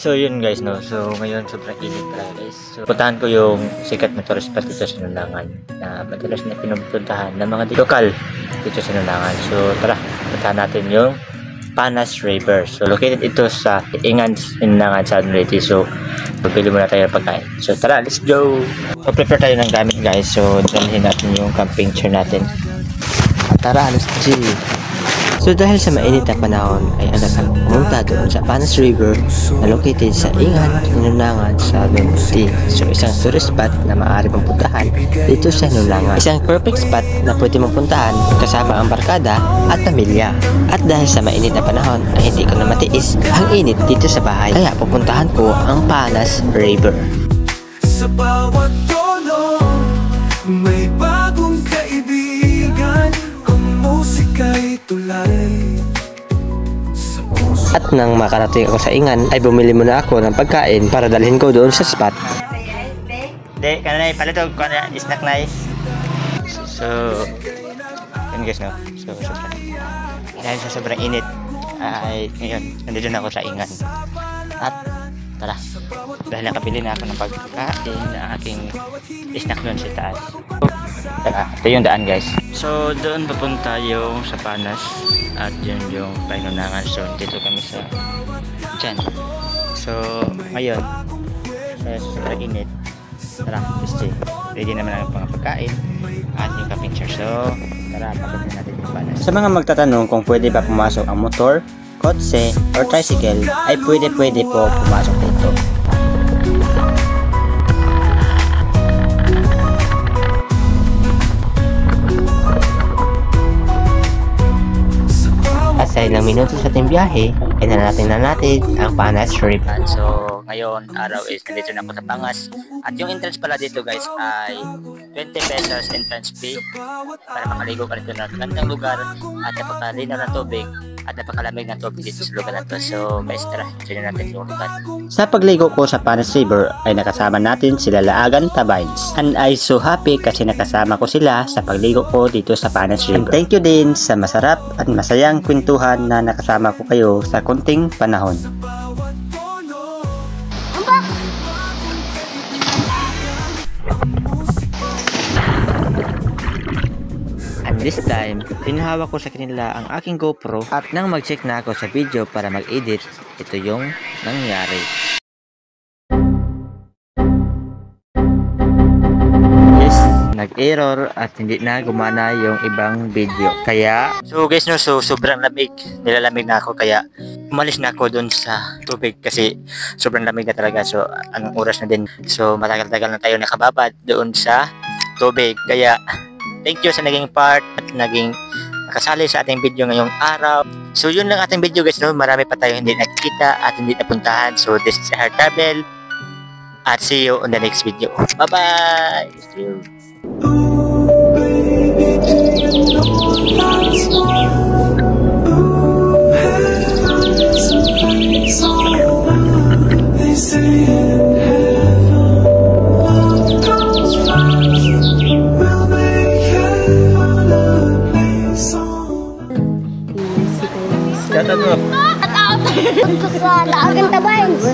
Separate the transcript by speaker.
Speaker 1: So yun guys, no. So ngayon sobrang init talaga guys. So puntahan ko yung sikat na tourist spot dito sa Nulangan na madalas na pinupuntahan ng mga lokal dito sa Nulangan. So tara, puntahan natin yung Panas River. So located ito sa Ingan, Nulangan, Southern Leyte. So pagpili muna tayo ng pagkain. So tara, let's go! So prepare tayo ng gamit guys. So dalhin natin yung camping chair natin. Tara, let's go! So dahil sa mainit na panahon ay agad kami pumunta doon sa Panas River na located sa Ingan, Nulangan, Southern Leyte. So isang tourist spot na maaari mong puntahan dito sa Nulangan. Isang perfect spot na pwede mong puntahan kasama ang barkada at pamilya. At dahil sa mainit na panahon ay hindi ko na matiis ang init dito sa bahay. Kaya pupuntahan ko ang Panas River.
Speaker 2: Sa bawat tono may bagong kaibigan. Ang musika'y tulay.
Speaker 1: At nang makarating ako sa Ingan ay bumili muna ako ng pagkain para dalhin ko doon sa spot. Hindi, kanay palito ko na snack na. So yun guys, no. So sobrang dahil sa sobrang init ay ngayon nandito na ako sa Ingan. At tara, dahil nakabili na ako ng pagkain na aking snack doon sa taas. Ito yung daan guys. So doon papunta yung sa Panas at yun yung Nulangan. So dito kami sa dyan. So ngayon sa sobrang init, tara, kasi ready naman ang mga pagkain at yung camping chair. So tara, papunta natin yung Panas. Sa mga magtatanong kung pwede ba pumasok ang motor, kotse or tricycle ay pwede po pumasok dito. Sa ilang minuto sa ating biyahe, ay natin ang Panas River. So, ngayon, araw is nandito na ako sa Pangas. At yung entrance pala dito guys ay 20 pesos entrance fee para makaligo ka rito ng gandang lugar at napakalinaw ng tubig at napakalamig ng tubig dito sa lugar na to. So, guys, tara, tignan natin yung lugar. Sa pagligo ko sa Panas River ay nakasama natin sila Laagan Tabines. And I so happy kasi nakasama ko sila sa pagligo ko dito sa Panas River. And thank you din sa masarap at masayang kwentuhan na nakasama ko kayo sa konting panahon. And this time, pinahawak ko sa kanila ang aking GoPro at nang mag-check na ako sa video para mag-edit, ito yung nangyari. Yes, nag-error at hindi na gumana yung ibang video. Kaya, so guys, no, so sobrang lamig. Nilalamig na ako kaya umalis na ako dun sa tubig kasi sobrang lamig na talaga. So, anong oras na din. So, matagal-tagal na tayo nakababad doon sa tubig. Kaya, thank you sa naging part at naging nakasali sa ating video ngayong araw. So yun lang ating video guys, no? Marami pa tayo hindi nakikita at hindi napuntahan. So this is Heart Travel at see you on the next video. Bye bye! See you.
Speaker 3: Punta sa Laagan Tabines.